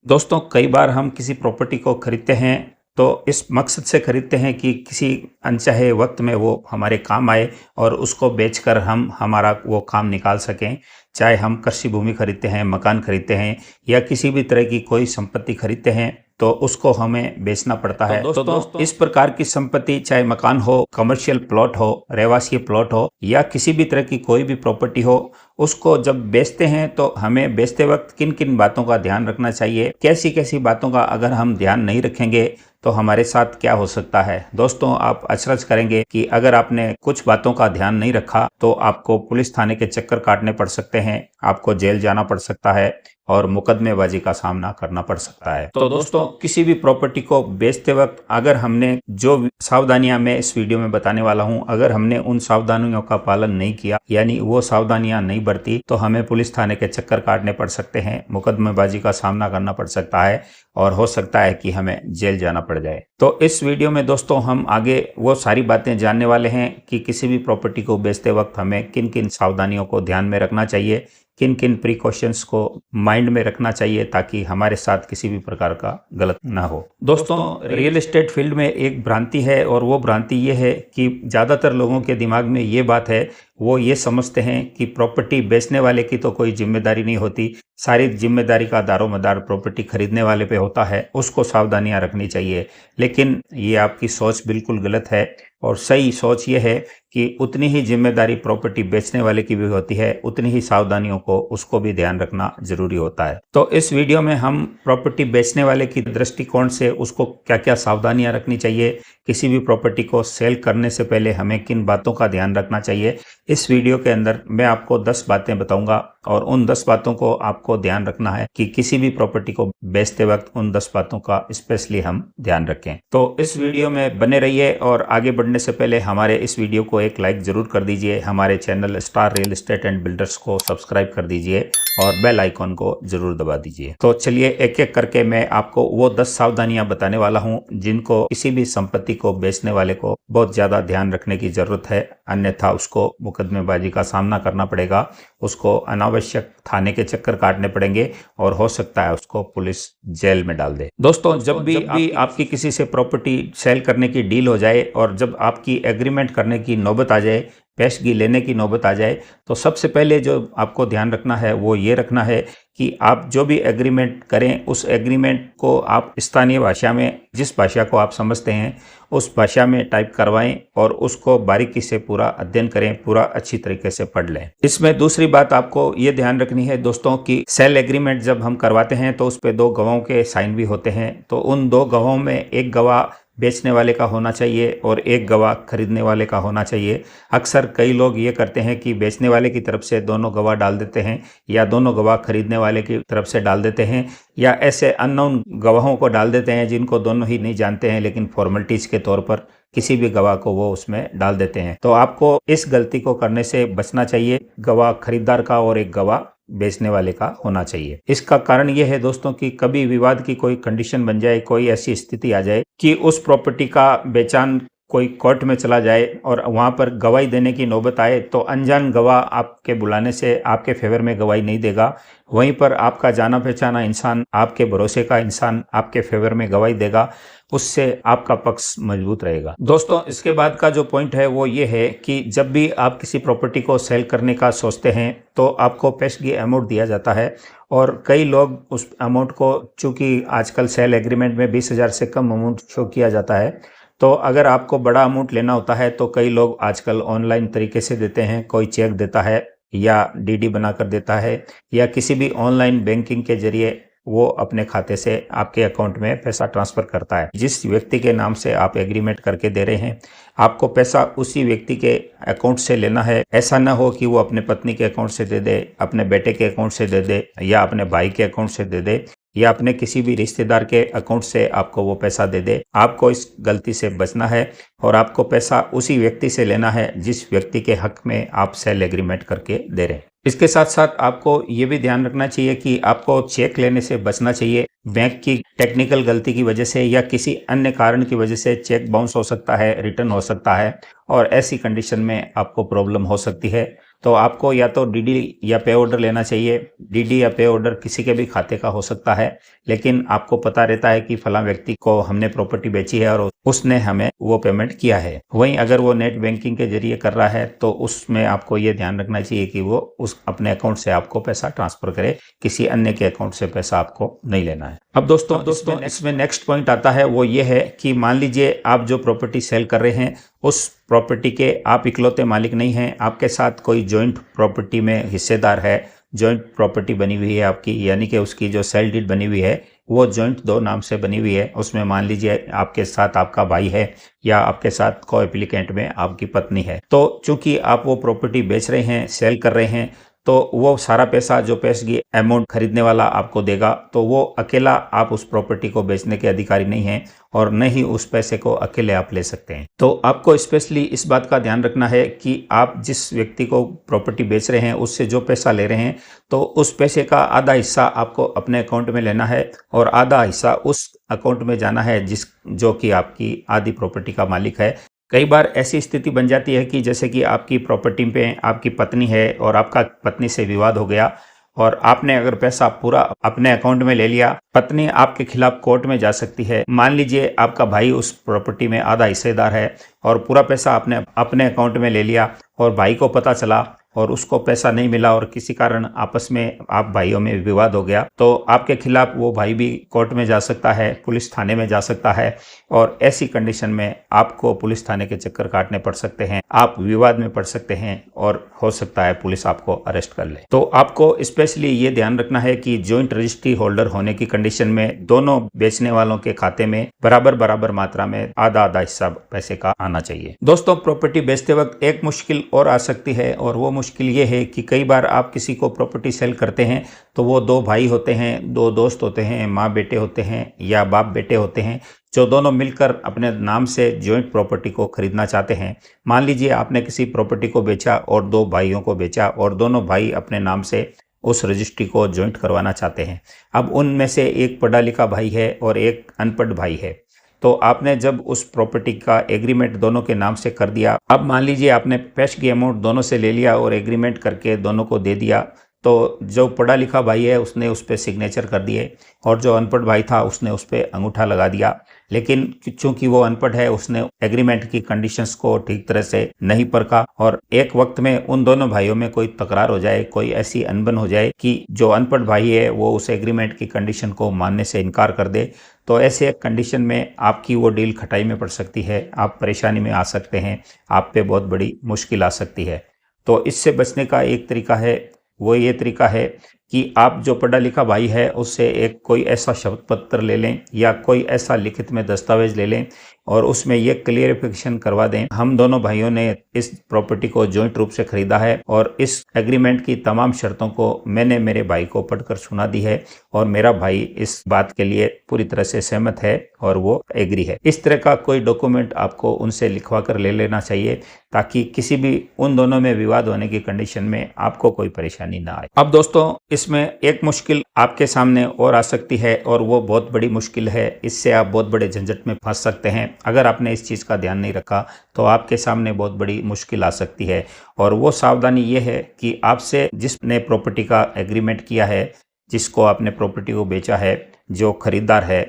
दोस्तों, कई बार हम किसी प्रॉपर्टी को खरीदते हैं तो इस मकसद से खरीदते हैं कि किसी अनचाहे वक्त में वो हमारे काम आए और उसको बेचकर हम हमारा वो काम निकाल सकें। चाहे हम कृषि भूमि खरीदते हैं, मकान खरीदते हैं या किसी भी तरह की कोई संपत्ति खरीदते हैं तो उसको हमें बेचना पड़ता है। तो दोस्तों, इस प्रकार की संपत्ति, चाहे मकान हो, कमर्शियल प्लॉट हो, रहवासी प्लॉट हो या किसी भी तरह की कोई भी प्रॉपर्टी हो, उसको जब बेचते हैं तो हमें बेचते वक्त किन किन बातों का ध्यान रखना चाहिए, कैसी कैसी बातों का अगर हम ध्यान नहीं रखेंगे तो हमारे साथ क्या हो सकता है। दोस्तों, आप अचरज करेंगे कि अगर आपने कुछ बातों का ध्यान नहीं रखा तो आपको पुलिस थाने के चक्कर काटने पड़ सकते हैं, आपको जेल जाना पड़ सकता है और मुकदमेबाजी का सामना करना पड़ सकता है। तो दोस्तों, किसी भी प्रॉपर्टी को बेचते वक्त अगर हमने जो सावधानियां मैं इस वीडियो में बताने वाला हूं, अगर हमने उन सावधानियों का पालन नहीं किया, यानी वो सावधानियां नहीं बरती, तो हमें पुलिस थाने के चक्कर काटने पड़ सकते हैं, मुकदमेबाजी का सामना करना पड़ सकता है और हो सकता है कि हमें जेल जाना पड़ जाए। तो इस वीडियो में दोस्तों हम आगे वो सारी बातें जानने वाले हैं कि किसी भी प्रॉपर्टी को बेचते वक्त हमें किन किन सावधानियों को ध्यान में रखना चाहिए, किन किन प्रिकॉशंस को माइंड में रखना चाहिए ताकि हमारे साथ किसी भी प्रकार का गलत ना हो। दोस्तों, रियल एस्टेट फील्ड में एक भ्रांति है और वो भ्रांति ये है कि ज़्यादातर लोगों के दिमाग में ये बात है, वो ये समझते हैं कि प्रॉपर्टी बेचने वाले की तो कोई जिम्मेदारी नहीं होती, सारी जिम्मेदारी का दारोमदार प्रॉपर्टी खरीदने वाले पे होता है, उसको सावधानियां रखनी चाहिए। लेकिन ये आपकी सोच बिल्कुल गलत है और सही सोच ये है कि उतनी ही जिम्मेदारी प्रॉपर्टी बेचने वाले की भी होती है, उतनी ही सावधानियों को उसको भी ध्यान रखना जरूरी होता है। तो इस वीडियो में हम प्रॉपर्टी बेचने वाले की दृष्टिकोण से उसको क्या क्या सावधानियां रखनी चाहिए, किसी भी प्रॉपर्टी को सेल करने से पहले हमें किन बातों का ध्यान रखना चाहिए, इस वीडियो के अंदर मैं आपको 10 बातें बताऊंगा और उन 10 बातों को आपको ध्यान रखना है कि किसी भी प्रॉपर्टी को बेचते वक्त उन 10 बातों का स्पेशली हम ध्यान रखें। तो इस वीडियो में बने रहिए और आगे बढ़ने से पहले हमारे इस वीडियो को एक लाइक जरूर कर दीजिए, हमारे channel star real estate and builders को सब्सक्राइब कर दीजिए और बेल आइकॉन को जरूर दबा दीजिए। तो चलिए एक एक करके मैं आपको वो 10 सावधानियां बताने वाला हूं जिनको किसी भी संपत्ति को बेचने वाले को बहुत ज्यादा ध्यान रखने की जरूरत है, अन्यथा उसको मुकदमेबाजी का सामना करना पड़ेगा, उसको अनावश्यक थाने के चक्कर काटने पड़ेंगे और हो सकता है उसको पुलिस जेल में डाल दे। दोस्तों, जब भी आपकी किसी से प्रॉपर्टी सेल करने की डील हो जाए और जब आपकी एग्रीमेंट करने की नौबत आ जाए, पेशगी लेने की नौबत आ जाए, तो सबसे पहले जो आपको ध्यान रखना है वो ये रखना है कि आप जो भी एग्रीमेंट करें उस एग्रीमेंट को आप स्थानीय भाषा में, जिस भाषा को आप समझते हैं उस भाषा में टाइप करवाएं और उसको बारीकी से पूरा अध्ययन करें, पूरा अच्छी तरीके से पढ़ लें। इसमें दूसरी बात आपको ये ध्यान रखनी है दोस्तों कि सेल एग्रीमेंट जब हम करवाते हैं तो उस पर 2 गवाहों के साइन भी होते हैं। तो उन 2 गवाहों में एक गवाह बेचने वाले का होना चाहिए और एक गवाह खरीदने वाले का होना चाहिए। अक्सर कई लोग ये करते हैं कि बेचने वाले की तरफ से दोनों गवाह डाल देते हैं या दोनों गवाह खरीदने वाले की तरफ से डाल देते हैं या ऐसे अननोन गवाहों को डाल देते हैं जिनको दोनों ही नहीं जानते हैं, लेकिन फॉर्मेलिटीज के तौर पर किसी भी गवाह को वो उसमें डाल देते हैं। तो आपको इस गलती को करने से बचना चाहिए। गवाह खरीदार का और एक गवाह बेचने वाले का होना चाहिए। इसका कारण यह है दोस्तों कि कभी विवाद की कोई कंडीशन बन जाए, कोई ऐसी स्थिति आ जाए कि उस प्रॉपर्टी का बेचान कोई कोर्ट में चला जाए और वहां पर गवाही देने की नौबत आए तो अनजान गवाह आपके बुलाने से आपके फेवर में गवाही नहीं देगा, वहीं पर आपका जाना पहचाना इंसान, आपके भरोसे का इंसान आपके फेवर में गवाही देगा, उससे आपका पक्ष मजबूत रहेगा। दोस्तों, इसके बाद का जो पॉइंट है वो ये है कि जब भी आप किसी प्रॉपर्टी को सेल करने का सोचते हैं तो आपको पेशगी अमाउंट दिया जाता है और कई लोग उस अमाउंट को, चूंकि आजकल सेल एग्रीमेंट में 20,000 से कम अमाउंट शो किया जाता है, तो अगर आपको बड़ा अमाउंट लेना होता है तो कई लोग आजकल ऑनलाइन तरीके से देते हैं, कोई चेक देता है या डीडी बनाकर देता है या किसी भी ऑनलाइन बैंकिंग के जरिए वो अपने खाते से आपके अकाउंट में पैसा ट्रांसफर करता है। जिस व्यक्ति के नाम से आप एग्रीमेंट करके दे रहे हैं, आपको पैसा उसी व्यक्ति के अकाउंट से लेना है। ऐसा ना हो कि वो अपने पत्नी के अकाउंट से दे दे, अपने बेटे के अकाउंट से दे दे या अपने भाई के अकाउंट से दे दे या अपने किसी भी रिश्तेदार के अकाउंट से आपको वो पैसा दे दे। आपको इस गलती से बचना है और आपको पैसा उसी व्यक्ति से लेना है जिस व्यक्ति के हक में आप सेल एग्रीमेंट करके दे रहे हैं। इसके साथ साथ आपको ये भी ध्यान रखना चाहिए कि आपको चेक लेने से बचना चाहिए। बैंक की टेक्निकल गलती की वजह से या किसी अन्य कारण की वजह से चेक बाउंस हो सकता है, रिटर्न हो सकता है और ऐसी कंडीशन में आपको प्रॉब्लम हो सकती है। तो आपको या तो डीडी या पे ऑर्डर लेना चाहिए। डीडी या पे ऑर्डर किसी के भी खाते का हो सकता है, लेकिन आपको पता रहता है कि फला व्यक्ति को हमने प्रॉपर्टी बेची है और उसने हमें वो पेमेंट किया है। वहीं अगर वो नेट बैंकिंग के जरिए कर रहा है तो उसमें आपको ये ध्यान रखना चाहिए कि वो उस अपने अकाउंट से आपको पैसा ट्रांसफर करे, किसी अन्य के अकाउंट से पैसा आपको नहीं लेना है। अब दोस्तों इसमें नेक्स्ट पॉइंट आता है, वो ये है कि मान लीजिए आप जो प्रॉपर्टी सेल कर रहे हैं उस प्रॉपर्टी के आप इकलौते मालिक नहीं हैं, आपके साथ कोई जॉइंट प्रॉपर्टी में हिस्सेदार है, जॉइंट प्रॉपर्टी बनी हुई है आपकी, यानी कि उसकी जो सेल डीड बनी हुई है वो जॉइंट 2 नाम से बनी हुई है। उसमें मान लीजिए आपके साथ आपका भाई है या आपके साथ को एप्लीकेंट में आपकी पत्नी है। तो चूंकि आप वो प्रॉपर्टी बेच रहे हैं, सेल कर रहे हैं, तो वो सारा पैसा जो पैसे की अमाउंट खरीदने वाला आपको देगा, तो वो अकेला आप उस प्रॉपर्टी को बेचने के अधिकारी नहीं हैं और न ही उस पैसे को अकेले आप ले सकते हैं। तो आपको स्पेशली इस बात का ध्यान रखना है कि आप जिस व्यक्ति को प्रॉपर्टी बेच रहे हैं उससे जो पैसा ले रहे हैं तो उस पैसे का आधा हिस्सा आपको अपने अकाउंट में लेना है और आधा हिस्सा उस अकाउंट में जाना है जो कि आपकी आधी प्रॉपर्टी का मालिक है। कई बार ऐसी स्थिति बन जाती है कि जैसे कि आपकी प्रॉपर्टी पे आपकी पत्नी है और आपका पत्नी से विवाद हो गया और आपने अगर पैसा पूरा अपने अकाउंट में ले लिया, पत्नी आपके खिलाफ कोर्ट में जा सकती है। मान लीजिए आपका भाई उस प्रॉपर्टी में आधा हिस्सेदार है और पूरा पैसा आपने अपने अकाउंट में ले लिया और भाई को पता चला और उसको पैसा नहीं मिला और किसी कारण आपस में आप भाइयों में विवाद हो गया, तो आपके खिलाफ वो भाई भी कोर्ट में जा सकता है, पुलिस थाने में जा सकता है और ऐसी कंडीशन में आपको पुलिस थाने के चक्कर काटने पड़ सकते हैं, आप विवाद में पड़ सकते हैं और हो सकता है पुलिस आपको अरेस्ट कर ले। तो आपको स्पेशली ये ध्यान रखना है कि जॉइंट रजिस्ट्री होल्डर होने की कंडीशन में दोनों बेचने वालों के खाते में बराबर मात्रा में आधा हिस्सा पैसे का आना चाहिए। दोस्तों, प्रॉपर्टी बेचते वक्त एक मुश्किल और आ सकती है और वो मुश्किल ये है कि कई बार आप किसी को प्रॉपर्टी सेल करते हैं तो वो 2 भाई होते हैं, 2 दोस्त होते हैं, माँ बेटे होते हैं या बाप बेटे होते हैं, जो दोनों मिलकर अपने नाम से जॉइंट प्रॉपर्टी को खरीदना चाहते हैं। मान लीजिए आपने किसी प्रॉपर्टी को बेचा और 2 भाइयों को बेचा और दोनों भाई अपने नाम से उस रजिस्ट्री को जॉइंट करवाना चाहते हैं। अब उनमें से एक पढ़ा लिखा भाई है और एक अनपढ़ भाई है। तो आपने जब उस प्रॉपर्टी का एग्रीमेंट दोनों के नाम से कर दिया, अब मान लीजिए आपने पैसे की अमाउंट दोनों से ले लिया और एग्रीमेंट करके दोनों को दे दिया, तो जो पढ़ा लिखा भाई है उसने उस पर सिग्नेचर कर दिए और जो अनपढ़ भाई था उसने उस पर अंगूठा लगा दिया। लेकिन चूंकि वो अनपढ़ है उसने एग्रीमेंट की कंडीशंस को ठीक तरह से नहीं परखा और एक वक्त में उन दोनों भाइयों में कोई तकरार हो जाए, कोई ऐसी अनबन हो जाए कि जो अनपढ़ भाई है वो उस एग्रीमेंट की कंडीशन को मानने से इनकार कर दे, तो ऐसे एक कंडीशन में आपकी वो डील खटाई में पड़ सकती है, आप परेशानी में आ सकते हैं, आप पे बहुत बड़ी मुश्किल आ सकती है। तो इससे बचने का एक तरीका है, वो ये तरीका है कि आप जो पढ़ा लिखा भाई है उससे एक कोई ऐसा शपथ पत्र ले लें या कोई ऐसा लिखित में दस्तावेज ले लें और उसमें ये क्लियरिफिकेशन करवा दें, हम दोनों भाइयों ने इस प्रॉपर्टी को जॉइंट रूप से खरीदा है और इस एग्रीमेंट की तमाम शर्तों को मैंने मेरे भाई को पढ़कर सुना दी है और मेरा भाई इस बात के लिए पूरी तरह से सहमत है और वो एग्री है। इस तरह का कोई डॉक्यूमेंट आपको उनसे लिखवा कर ले लेना चाहिए ताकि किसी भी उन दोनों में विवाद होने की कंडीशन में आपको कोई परेशानी ना आए। अब दोस्तों, इसमें एक मुश्किल आपके सामने और आ सकती है और वो बहुत बड़ी मुश्किल है, इससे आप बहुत बड़े झंझट में फंस सकते हैं। अगर आपने इस चीज़ का ध्यान नहीं रखा तो आपके सामने बहुत बड़ी मुश्किल आ सकती है और वो सावधानी ये है कि आपसे जिसने प्रॉपर्टी का एग्रीमेंट किया है, जिसको आपने प्रॉपर्टी को बेचा है, जो खरीदार है,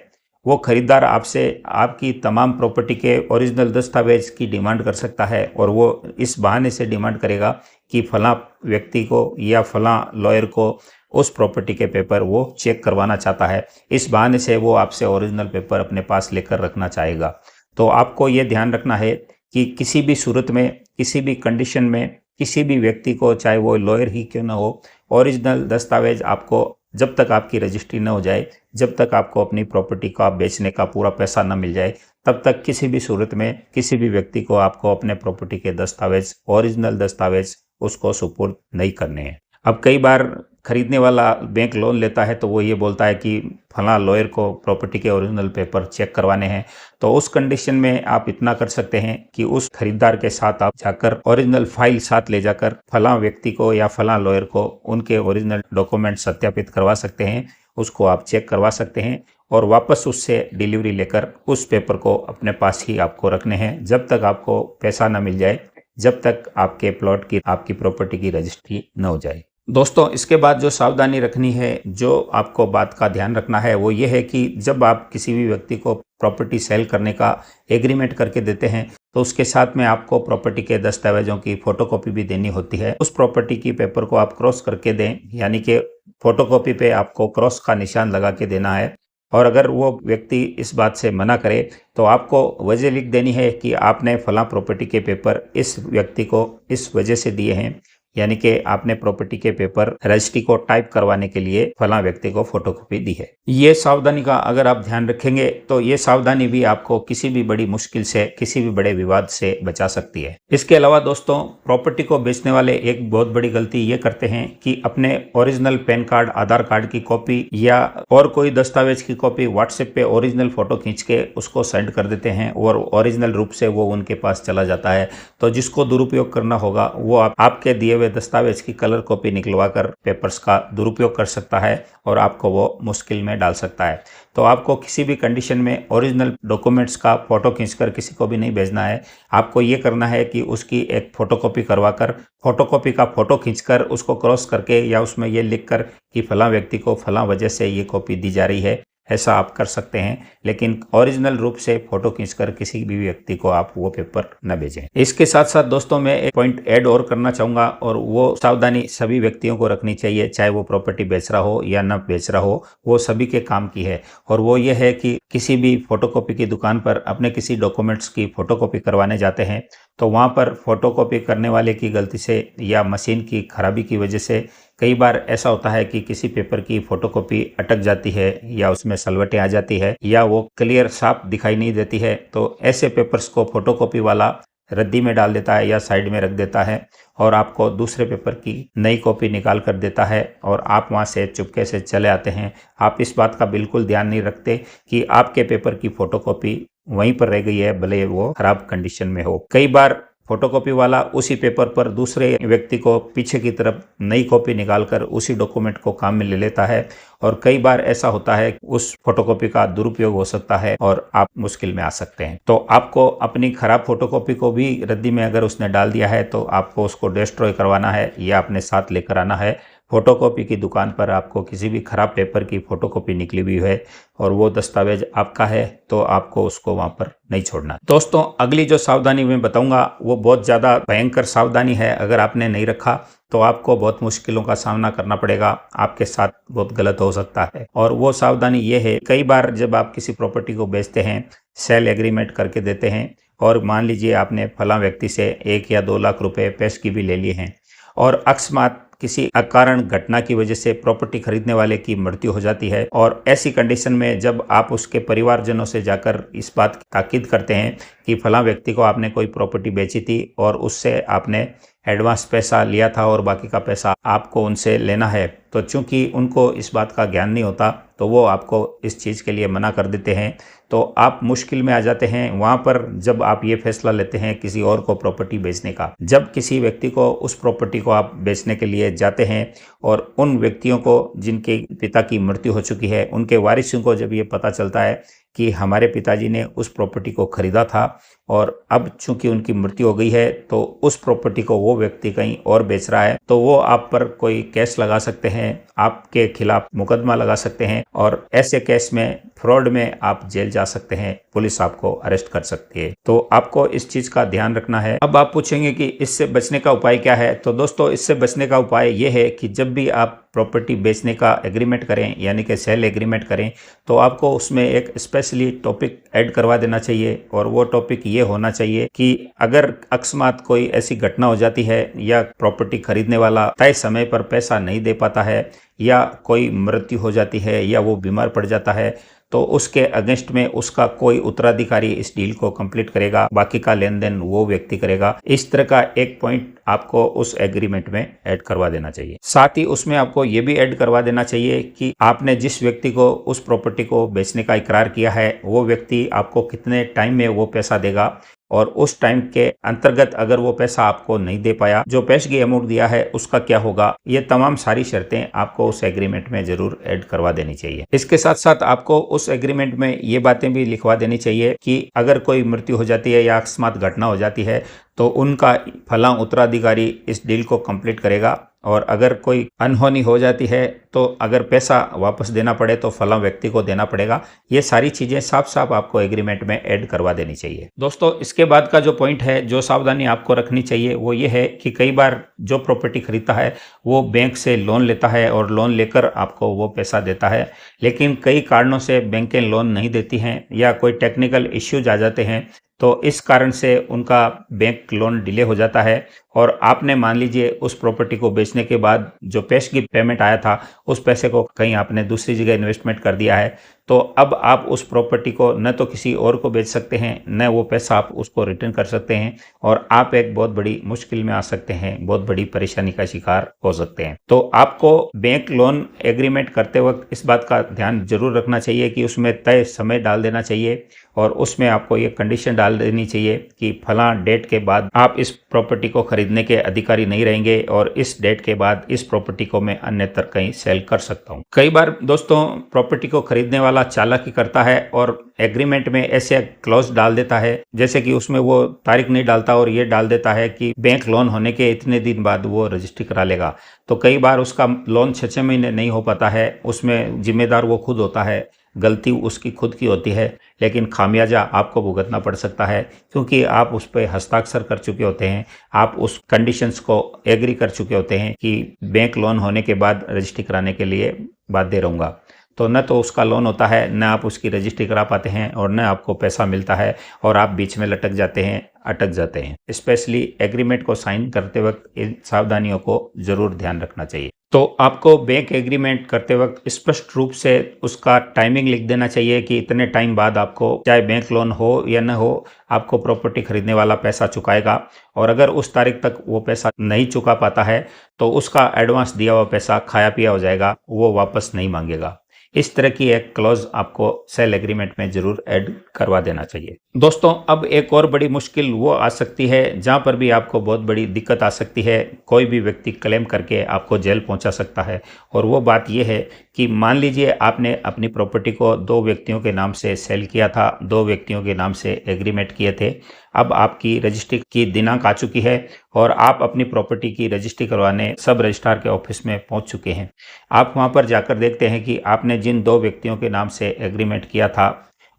वो खरीदार आपसे आपकी तमाम प्रॉपर्टी के ओरिजिनल दस्तावेज की डिमांड कर सकता है और वो इस बहाने से डिमांड करेगा कि फलां व्यक्ति को या फलां लॉयर को उस प्रॉपर्टी के पेपर वो चेक करवाना चाहता है। इस बहाने से वो आपसे ओरिजिनल पेपर अपने पास लेकर रखना चाहेगा। तो आपको ये ध्यान रखना है कि किसी भी सूरत में, किसी भी कंडीशन में, किसी भी व्यक्ति को, चाहे वो लॉयर ही क्यों ना हो, ओरिजिनल दस्तावेज आपको जब तक आपकी रजिस्ट्री न हो जाए, जब तक आपको अपनी प्रॉपर्टी का बेचने का पूरा पैसा न मिल जाए, तब तक किसी भी सूरत में किसी भी व्यक्ति को आपको अपने प्रॉपर्टी के दस्तावेज, ओरिजिनल दस्तावेज उसको सुपुर्द नहीं करने हैं। अब कई बार खरीदने वाला बैंक लोन लेता है तो वो ये बोलता है कि फला लॉयर को प्रॉपर्टी के ओरिजिनल पेपर चेक करवाने हैं, तो उस कंडीशन में आप इतना कर सकते हैं कि उस खरीदार के साथ आप जाकर ओरिजिनल फाइल साथ ले जाकर फला व्यक्ति को या फला लॉयर को उनके ओरिजिनल डॉक्यूमेंट सत्यापित करवा सकते हैं, उसको आप चेक करवा सकते हैं और वापस उससे डिलीवरी लेकर उस पेपर को अपने पास ही आपको रखने हैं। जब तक आपको पैसा ना मिल जाए जब तक आपके प्लॉट की आपकी प्रॉपर्टी की रजिस्ट्री न हो जाए। दोस्तों, इसके बाद जो सावधानी रखनी है, जो आपको बात का ध्यान रखना है, वो ये है कि जब आप किसी भी व्यक्ति को प्रॉपर्टी सेल करने का एग्रीमेंट करके देते हैं तो उसके साथ में आपको प्रॉपर्टी के दस्तावेजों की फोटोकॉपी भी देनी होती है। उस प्रॉपर्टी की पेपर को आप क्रॉस करके दें, यानी कि फोटोकॉपी पे आपको क्रॉस का निशान लगा के देना है। और अगर वो व्यक्ति इस बात से मना करे तो आपको वजह लिख देनी है कि आपने फलां प्रॉपर्टी के पेपर इस व्यक्ति को इस वजह से दिए हैं, यानी कि आपने प्रॉपर्टी के पेपर रजिस्ट्री को टाइप करवाने के लिए फलां व्यक्ति को फोटोकॉपी दी है। ये सावधानी का अगर आप ध्यान रखेंगे तो ये सावधानी भी आपको किसी भी बड़ी मुश्किल से, किसी भी बड़े विवाद से बचा सकती है। इसके अलावा दोस्तों, प्रॉपर्टी को बेचने वाले एक बहुत बड़ी गलती ये करते हैं कि अपने ओरिजिनल पैन कार्ड, आधार कार्ड की कॉपी या और कोई दस्तावेज की कॉपी व्हाट्सएप पे ओरिजिनल फोटो खींच के उसको सेंड कर देते हैं और ओरिजिनल रूप से वो उनके पास चला जाता है। तो जिसको दुरुपयोग करना होगा वो आपके दिए हुए दस्तावेज की कलर कॉपी निकलवा कर पेपर्स का दुरुपयोग कर सकता है और आपको वो मुश्किल में डाल सकता है। तो आपको किसी भी कंडीशन में ओरिजिनल डॉक्यूमेंट्स का फोटो खींचकर किसी को भी नहीं भेजना है। आपको ये करना है कि उसकी एक फोटोकॉपी करवाकर, फोटोकॉपी का फोटो खींचकर उसको क्रॉस करके या उसमें ये लिखकर कि फलां व्यक्ति को फलां वजह से ये कॉपी दी जा रही है, ऐसा आप कर सकते हैं। लेकिन ओरिजिनल रूप से फोटो खींचकर किसी भी व्यक्ति को आप वो पेपर न भेजें। इसके साथ साथ दोस्तों, मैं एक पॉइंट ऐड और करना चाहूँगा और वो सावधानी सभी व्यक्तियों को रखनी चाहिए, चाहे वो प्रॉपर्टी बेच रहा हो या न बेच रहा हो, वो सभी के काम की है। और वो ये है कि किसी भी फोटोकॉपी की दुकान पर अपने किसी डॉक्यूमेंट्स की फोटोकॉपी करवाने जाते हैं तो वहाँ पर फोटोकॉपी करने वाले की गलती से या मशीन की खराबी की वजह से कई बार ऐसा होता है कि किसी पेपर की फोटोकॉपी अटक जाती है या उसमें सलवटें आ जाती है या वो क्लियर साफ दिखाई नहीं देती है। तो ऐसे पेपर्स को फोटोकॉपी वाला रद्दी में डाल देता है या साइड में रख देता है और आपको दूसरे पेपर की नई कॉपी निकाल कर देता है और आप वहां से चुपके से चले आते हैं। आप इस बात का बिल्कुल ध्यान नहीं रखते कि आपके पेपर की फोटोकॉपी वहीं पर रह गई है, भले वो खराब कंडीशन में हो। कई बार फोटोकॉपी वाला उसी पेपर पर दूसरे व्यक्ति को पीछे की तरफ नई कॉपी निकालकर उसी डॉक्यूमेंट को काम में ले लेता है और कई बार ऐसा होता है उस फोटोकॉपी का दुरुपयोग हो सकता है और आप मुश्किल में आ सकते हैं। तो आपको अपनी खराब फोटोकॉपी को भी रद्दी में अगर उसने डाल दिया है तो आपको उसको डिस्ट्रॉय करवाना है या अपने साथ लेकर आना है। फोटोकॉपी की दुकान पर आपको किसी भी खराब पेपर की फोटोकॉपी निकली हुई है और वो दस्तावेज आपका है तो आपको उसको वहां पर नहीं छोड़ना। दोस्तों, अगली जो सावधानी मैं बताऊंगा वो बहुत ज़्यादा भयंकर सावधानी है। अगर आपने नहीं रखा तो आपको बहुत मुश्किलों का सामना करना पड़ेगा, आपके साथ बहुत गलत हो सकता है। और वो सावधानी ये है, कई बार जब आप किसी प्रॉपर्टी को बेचते हैं, सेल एग्रीमेंट करके देते हैं और मान लीजिए आपने फलां व्यक्ति से 1 या 2 लाख रुपए पेशगी भी ले लिए हैं और अकस्मात किसी अकारण घटना की वजह से प्रॉपर्टी खरीदने वाले की मृत्यु हो जाती है और ऐसी कंडीशन में जब आप उसके परिवारजनों से जाकर इस बात की ताकीद करते हैं कि फलां व्यक्ति को आपने कोई प्रॉपर्टी बेची थी और उससे आपने एडवांस पैसा लिया था और बाकी का पैसा आपको उनसे लेना है, तो चूंकि उनको इस बात का ज्ञान नहीं होता तो वो आपको इस चीज़ के लिए मना कर देते हैं। तो आप मुश्किल में आ जाते हैं वहाँ पर जब आप ये फैसला लेते हैं किसी और को प्रॉपर्टी बेचने का। जब किसी व्यक्ति को उस प्रॉपर्टी को आप बेचने के लिए जाते हैं और उन व्यक्तियों को जिनके पिता की मृत्यु हो चुकी है, उनके वारिसों को जब ये पता चलता है कि हमारे पिताजी ने उस प्रॉपर्टी को खरीदा था और अब चूंकि उनकी मृत्यु हो गई है तो उस प्रॉपर्टी को वो व्यक्ति कहीं और बेच रहा है, तो वो आप पर कोई केस लगा सकते हैं, आपके खिलाफ मुकदमा लगा सकते हैं और ऐसे केस में, फ्रॉड में आप जेल जा सकते हैं, पुलिस आपको अरेस्ट कर सकती है। तो आपको इस चीज का ध्यान रखना है। अब आप पूछेंगे कि इससे बचने का उपाय क्या है। तो दोस्तों, इससे बचने का उपाय ये है कि जब भी आप प्रॉपर्टी बेचने का एग्रीमेंट करें, यानी कि सेल एग्रीमेंट करें, तो आपको उसमें एक स्पेशली टॉपिक ऐड करवा देना चाहिए और वो टॉपिक ये होना चाहिए कि अगर अकस्मात कोई ऐसी घटना हो जाती है या प्रॉपर्टी खरीदने वाला तय समय पर पैसा नहीं दे पाता है या कोई मृत्यु हो जाती है या वो बीमार पड़ जाता है, तो उसके अगेंस्ट में उसका कोई उत्तराधिकारी इस डील को कंप्लीट करेगा, बाकी का लेन देन वो व्यक्ति करेगा। इस तरह का एक पॉइंट आपको उस एग्रीमेंट में ऐड करवा देना चाहिए। साथ ही उसमें आपको ये भी ऐड करवा देना चाहिए कि आपने जिस व्यक्ति को उस प्रॉपर्टी को बेचने का इकरार किया है वो व्यक्ति आपको कितने टाइम में वो पैसा देगा और उस टाइम के अंतर्गत अगर वो पैसा आपको नहीं दे पाया, जो पेशगी अमाउंट दिया है उसका क्या होगा। ये तमाम सारी शर्तें आपको उस एग्रीमेंट में जरूर ऐड करवा देनी चाहिए। इसके साथ साथ आपको उस एग्रीमेंट में ये बातें भी लिखवा देनी चाहिए कि अगर कोई मृत्यु हो जाती है या अकस्मात घटना हो जाती है तो उनका फलां उत्तराधिकारी इस डील को कंप्लीट करेगा, और अगर कोई अनहोनी हो जाती है तो अगर पैसा वापस देना पड़े तो फलां व्यक्ति को देना पड़ेगा। ये सारी चीज़ें साफ साफ आपको एग्रीमेंट में ऐड करवा देनी चाहिए। दोस्तों, इसके बाद का जो पॉइंट है, जो सावधानी आपको रखनी चाहिए, वो ये है कि कई बार जो प्रॉपर्टी खरीदता है वो बैंक से लोन लेता है और लोन लेकर आपको वो पैसा देता है, लेकिन कई कारणों से बैंकें लोन नहीं देती हैं या कोई टेक्निकल इश्यूज आ जाते हैं, तो इस कारण से उनका बैंक लोन डिले हो जाता है। और आपने मान लीजिए उस प्रॉपर्टी को बेचने के बाद जो पैसे की पेमेंट आया था, उस पैसे को कहीं आपने दूसरी जगह इन्वेस्टमेंट कर दिया है, तो अब आप उस प्रॉपर्टी को न तो किसी और को बेच सकते हैं, न वो पैसा आप उसको रिटर्न कर सकते हैं, और आप एक बहुत बड़ी मुश्किल में आ सकते हैं, बहुत बड़ी परेशानी का शिकार हो सकते हैं। तो आपको बैंक लोन एग्रीमेंट करते वक्त इस बात का ध्यान जरूर रखना चाहिए कि उसमें तय समय डाल देना चाहिए, और उसमें आपको ये कंडीशन डाल देनी चाहिए कि फलां डेट के बाद आप इस प्रॉपर्टी को खरीदने के अधिकारी नहीं रहेंगे, और इस डेट के बाद इस प्रॉपर्टी को मैं अन्यत्र कहीं सेल कर सकता हूं। कई बार दोस्तों, प्रॉपर्टी को खरीदने वाला चालाकी करता है और एग्रीमेंट में ऐसे क्लॉज डाल देता है, जैसे कि उसमें वो तारीख नहीं डालता और ये डाल देता है कि बैंक लोन होने के इतने दिन बाद वो रजिस्ट्री करा लेगा। तो कई बार उसका लोन 6 महीने नहीं हो पाता है, उसमें जिम्मेदार वो खुद होता है, गलती उसकी खुद की होती है, लेकिन खामियाजा आपको भुगतना पड़ सकता है, क्योंकि आप उस पर हस्ताक्षर कर चुके होते हैं, आप उस कंडीशंस को एग्री कर चुके होते हैं कि बैंक लोन होने के बाद रजिस्ट्री कराने के लिए बाध्य रहूँगा। तो न तो उसका लोन होता है, न आप उसकी रजिस्ट्री करा पाते हैं, और न आपको पैसा मिलता है, और आप बीच में लटक जाते हैं, अटक जाते हैं। स्पेशली एग्रीमेंट को साइन करते वक्त इन सावधानियों को जरूर ध्यान रखना चाहिए। तो आपको बैंक एग्रीमेंट करते वक्त स्पष्ट रूप से उसका टाइमिंग लिख देना चाहिए कि इतने टाइम बाद आपको, चाहे बैंक लोन हो या न हो, आपको प्रॉपर्टी खरीदने वाला पैसा चुकाएगा, और अगर उस तारीख तक वो पैसा नहीं चुका पाता है तो उसका एडवांस दिया हुआ पैसा खाया पिया हो जाएगा, वो वापस नहीं मांगेगा। इस तरह की एक क्लॉज आपको सेल एग्रीमेंट में जरूर ऐड करवा देना चाहिए। दोस्तों, अब एक और बड़ी मुश्किल वो आ सकती है जहां पर भी आपको बहुत बड़ी दिक्कत आ सकती है, कोई भी व्यक्ति क्लेम करके आपको जेल पहुंचा सकता है, और वो बात यह है कि मान लीजिए आपने अपनी प्रॉपर्टी को 2 व्यक्तियों के नाम से सेल किया था, 2 व्यक्तियों के नाम से एग्रीमेंट किए थे। अब आपकी रजिस्ट्री की दिनांक आ चुकी है और आप अपनी प्रॉपर्टी की रजिस्ट्री करवाने सब रजिस्ट्रार के ऑफिस में पहुंच चुके हैं। आप वहां पर जाकर देखते हैं कि आपने जिन 2 व्यक्तियों के नाम से एग्रीमेंट किया था,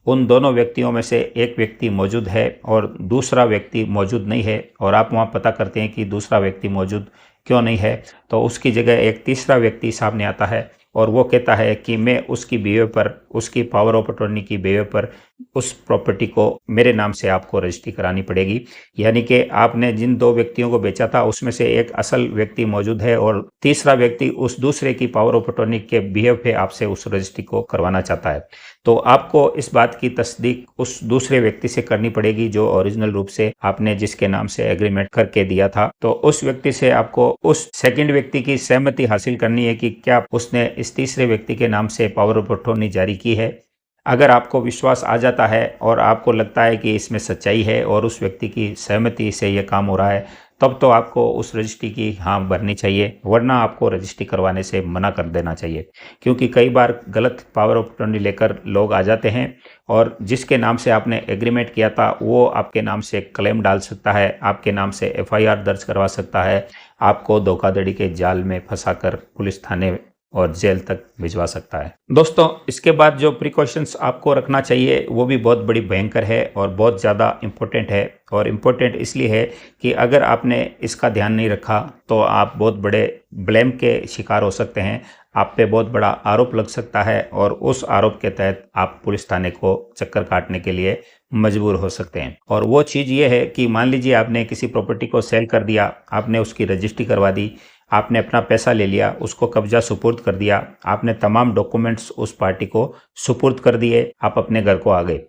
उन दोनों व्यक्तियों में से एक व्यक्ति मौजूद है और दूसरा व्यक्ति मौजूद नहीं है, और आप वहां पता करते हैं कि दूसरा व्यक्ति मौजूद क्यों नहीं है, तो उसकी जगह एक तीसरा व्यक्ति सामने आता है और वो कहता है कि मैं उसकी बिहेव पर, उसकी पावर ऑफ अटॉर्नी की बिहेव पर उस प्रॉपर्टी को मेरे नाम से आपको रजिस्ट्री करानी पड़ेगी। यानी कि आपने जिन 2 व्यक्तियों को बेचा था उसमें से एक असल व्यक्ति मौजूद है और तीसरा व्यक्ति उस दूसरे की पावर ऑफ अटॉर्नी के बिहेव पे आपसे उस रजिस्ट्री को करवाना चाहता है। तो आपको इस बात की तस्दीक उस दूसरे व्यक्ति से करनी पड़ेगी जो ओरिजिनल रूप से आपने जिसके नाम से एग्रीमेंट करके दिया था। तो उस व्यक्ति से आपको उस सेकंड व्यक्ति की सहमति हासिल करनी है कि क्या उसने इस तीसरे व्यक्ति के नाम से पावर ऑफ अटॉर्नी जारी की है। अगर आपको विश्वास आ जाता है और आपको लगता है कि इसमें सच्चाई है और उस व्यक्ति की सहमति से यह काम हो रहा है, तब तो आपको उस रजिस्ट्री की हाँ भरनी चाहिए, वरना आपको रजिस्ट्री करवाने से मना कर देना चाहिए। क्योंकि कई बार गलत पावर ऑफ अटॉर्नी लेकर लोग आ जाते हैं और जिसके नाम से आपने एग्रीमेंट किया था वो आपके नाम से क्लेम डाल सकता है, आपके नाम से एफआईआर दर्ज करवा सकता है, आपको धोखाधड़ी के जाल में फंसाकर पुलिस थाने और जेल तक भिजवा सकता है। दोस्तों, इसके बाद जो प्रिकॉशंस आपको रखना चाहिए वो भी बहुत बड़ी भयंकर है और बहुत ज़्यादा इम्पोर्टेंट है। और इम्पोर्टेंट इसलिए है कि अगर आपने इसका ध्यान नहीं रखा तो आप बहुत बड़े ब्लेम के शिकार हो सकते हैं, आप पे बहुत बड़ा आरोप लग सकता है और उस आरोप के तहत आप पुलिस थाने को चक्कर काटने के लिए मजबूर हो सकते हैं। और वो चीज़ ये है कि मान लीजिए आपने किसी प्रॉपर्टी को सेल कर दिया, आपने उसकी रजिस्ट्री करवा दी, आपने अपना पैसा ले लिया, उसको कब्जा सुपुर्द कर दिया, आपने तमाम डॉक्यूमेंट्स उस पार्टी को सुपुर्द कर दिए, आप अपने घर को आ गए।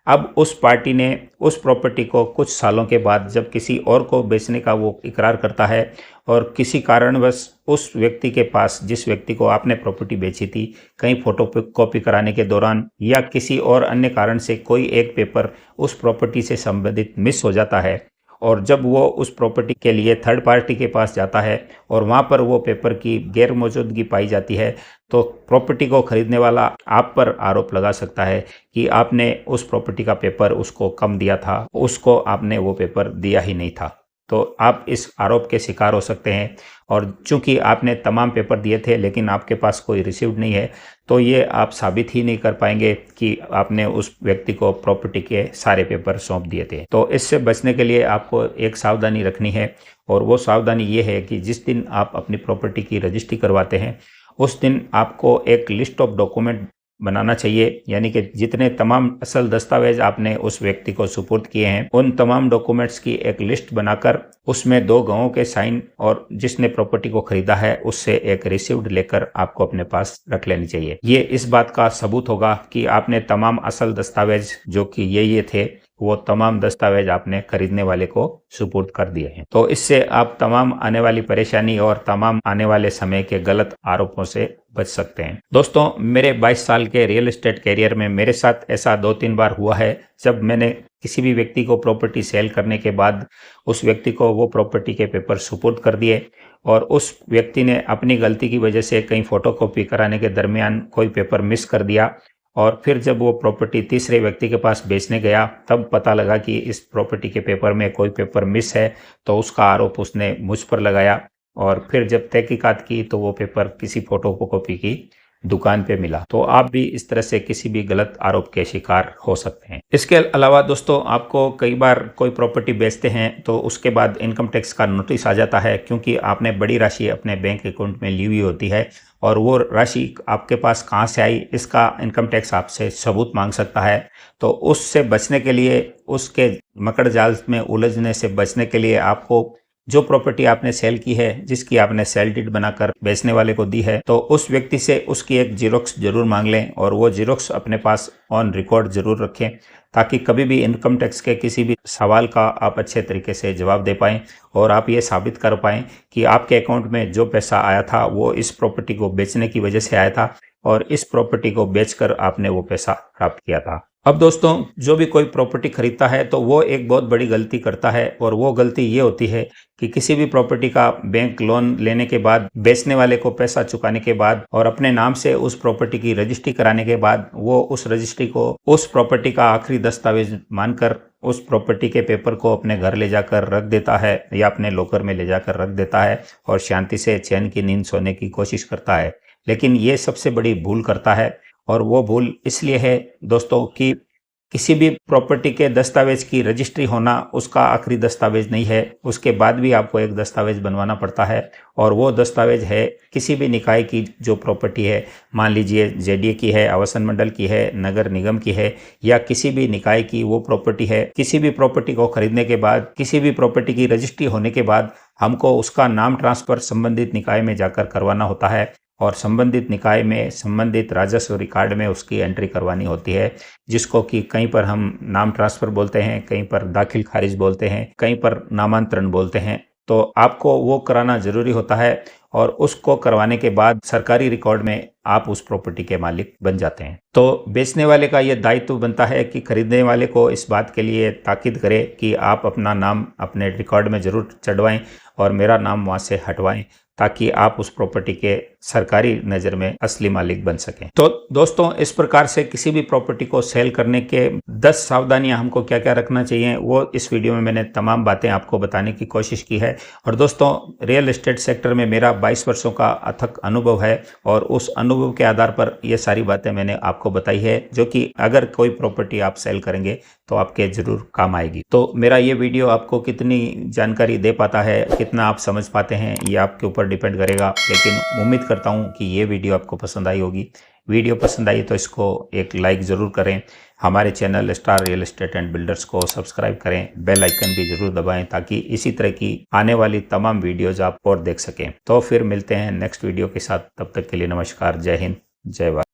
अब उस पार्टी ने उस प्रॉपर्टी को कुछ सालों के बाद जब किसी और को बेचने का वो इकरार करता है और किसी कारणवश उस व्यक्ति के पास, जिस व्यक्ति को आपने प्रॉपर्टी बेची थी, कहीं फोटो कॉपी कराने के दौरान या किसी और अन्य कारण से कोई एक पेपर उस प्रॉपर्टी से संबंधित मिस हो जाता है, और जब वो उस प्रॉपर्टी के लिए थर्ड पार्टी के पास जाता है और वहाँ पर वो पेपर की गैर मौजूदगी पाई जाती है, तो प्रॉपर्टी को खरीदने वाला आप पर आरोप लगा सकता है कि आपने उस प्रॉपर्टी का पेपर उसको कम दिया था, उसको आपने वो पेपर दिया ही नहीं था। तो आप इस आरोप के शिकार हो सकते हैं। और चूंकि आपने तमाम पेपर दिए थे लेकिन आपके पास कोई रिसीव्ड नहीं है, तो ये आप साबित ही नहीं कर पाएंगे कि आपने उस व्यक्ति को प्रॉपर्टी के सारे पेपर सौंप दिए थे। तो इससे बचने के लिए आपको एक सावधानी रखनी है, और वो सावधानी ये है कि जिस दिन आप अपनी प्रॉपर्टी की रजिस्ट्री करवाते हैं उस दिन आपको एक लिस्ट ऑफ डॉक्यूमेंट बनाना चाहिए, यानी कि जितने तमाम असल दस्तावेज आपने उस व्यक्ति को सुपुर्द किए हैं उन तमाम डॉक्यूमेंट्स की एक लिस्ट बनाकर उसमें 2 गवाहों के साइन और जिसने प्रॉपर्टी को खरीदा है उससे एक रिसीव्ड लेकर आपको अपने पास रख लेनी चाहिए। ये इस बात का सबूत होगा कि आपने तमाम असल दस्तावेज जो कि ये थे वो तमाम दस्तावेज आपने खरीदने वाले को सुपुर्द कर दिए हैं। तो इससे आप तमाम आने वाली परेशानी और तमाम आने वाले समय के गलत आरोपों से बच सकते हैं। दोस्तों, मेरे 22 साल के रियल एस्टेट कैरियर में मेरे साथ ऐसा 2-3 बार हुआ है जब मैंने किसी भी व्यक्ति को प्रॉपर्टी सेल करने के बाद उस व्यक्ति को वो प्रॉपर्टी के पेपर सुपुर्द कर दिए और उस व्यक्ति ने अपनी गलती की वजह से कहीं फोटोकॉपी कराने के दरमियान कोई पेपर मिस कर दिया, और फिर जब वो प्रॉपर्टी तीसरे व्यक्ति के पास बेचने गया तब पता लगा कि इस प्रॉपर्टी के पेपर में कोई पेपर मिस है, तो उसका आरोप उसने मुझ पर लगाया। और फिर जब तहकीकात की तो वो पेपर किसी फोटोकॉपी की दुकान पे मिला। तो आप भी इस तरह से किसी भी गलत आरोप के शिकार हो सकते हैं। इसके अलावा दोस्तों, आपको कई बार कोई प्रॉपर्टी बेचते हैं तो उसके बाद इनकम टैक्स का नोटिस आ जाता है, क्योंकि आपने बड़ी राशि अपने बैंक अकाउंट में ली हुई होती है और वो राशि आपके पास कहाँ से आई इसका इनकम टैक्स आपसे सबूत मांग सकता है। तो उससे बचने के लिए, उसके मकड़ जाल में उलझने से बचने के लिए आपको जो प्रॉपर्टी आपने सेल की है, जिसकी आपने सेल डीड बनाकर बेचने वाले को दी है, तो उस व्यक्ति से उसकी एक जीरोक्स जरूर मांग लें और वो जीरोक्स अपने पास ऑन रिकॉर्ड जरूर रखें, ताकि कभी भी इनकम टैक्स के किसी भी सवाल का आप अच्छे तरीके से जवाब दे पाएं और आप ये साबित कर पाएं कि आपके अकाउंट में जो पैसा आया था वो इस प्रॉपर्टी को बेचने की वजह से आया था और इस प्रॉपर्टी को बेचकर आपने वो पैसा प्राप्त किया था। अब दोस्तों, जो भी कोई प्रॉपर्टी खरीदता है तो वो एक बहुत बड़ी गलती करता है, और वो गलती ये होती है कि किसी भी प्रॉपर्टी का बैंक लोन लेने के बाद, बेचने वाले को पैसा चुकाने के बाद और अपने नाम से उस प्रॉपर्टी की रजिस्ट्री कराने के बाद वो उस रजिस्ट्री को उस प्रॉपर्टी का आखिरी दस्तावेज मानकर उस प्रॉपर्टी के पेपर को अपने घर ले जाकर रख देता है या अपने लॉकर में ले जाकर रख देता है और शांति से चैन की नींद सोने की कोशिश करता है। लेकिन ये सबसे बड़ी भूल करता है, और वो भूल इसलिए है दोस्तों कि किसी भी प्रॉपर्टी के दस्तावेज की रजिस्ट्री होना उसका आखिरी दस्तावेज नहीं है। उसके बाद भी आपको एक दस्तावेज बनवाना पड़ता है, और वो दस्तावेज है किसी भी निकाय की जो प्रॉपर्टी है, मान लीजिए जेडीए की है, आवासन मंडल की है, नगर निगम की है, या किसी भी निकाय की वो प्रॉपर्टी है। किसी भी प्रॉपर्टी को खरीदने के बाद, किसी भी प्रॉपर्टी की रजिस्ट्री होने के बाद हमको उसका नाम ट्रांसफर संबंधित निकाय में जाकर करवाना होता है, और संबंधित निकाय में संबंधित राजस्व रिकॉर्ड में उसकी एंट्री करवानी होती है, जिसको कि कहीं पर हम नाम ट्रांसफर बोलते हैं, कहीं पर दाखिल खारिज बोलते हैं, कहीं पर नामांतरण बोलते हैं। तो आपको वो कराना जरूरी होता है, और उसको करवाने के बाद सरकारी रिकॉर्ड में आप उस प्रॉपर्टी के मालिक बन जाते हैं। तो बेचने वाले का ये दायित्व बनता है कि खरीदने वाले को इस बात के लिए ताकीद करे कि आप अपना नाम अपने रिकॉर्ड में जरूर चढ़वाएं और मेरा नाम वहाँ से हटवाएं, ताकि आप उस प्रॉपर्टी के सरकारी नज़र में असली मालिक बन सकें। तो दोस्तों, इस प्रकार से किसी भी प्रॉपर्टी को सेल करने के 10 सावधानियां हमको क्या क्या रखना चाहिए वो इस वीडियो में मैंने तमाम बातें आपको बताने की कोशिश की है। और दोस्तों, रियल एस्टेट सेक्टर में मेरा 22 वर्षों का अथक अनुभव है, और उस अनुभव के आधार पर ये सारी बातें मैंने आपको बताई है, जो कि अगर कोई प्रॉपर्टी आप सेल करेंगे तो आपके जरूर काम आएगी। तो मेरा ये वीडियो आपको कितनी जानकारी दे पाता है, कितना आप समझ पाते हैं, ये आपके ऊपर डिपेंड करेगा, लेकिन उम्मीद करता हूँ कि ये वीडियो आपको पसंद आई होगी। वीडियो पसंद आई तो इसको एक लाइक ज़रूर करें, हमारे channel star real estate and builders को सब्सक्राइब करें, बेल आइकन भी ज़रूर दबाएं, ताकि इसी तरह की आने वाली तमाम वीडियोज़ आप और देख सकें। तो फिर मिलते हैं नेक्स्ट वीडियो के साथ, तब तक के लिए नमस्कार, जय हिंद, जय भारत।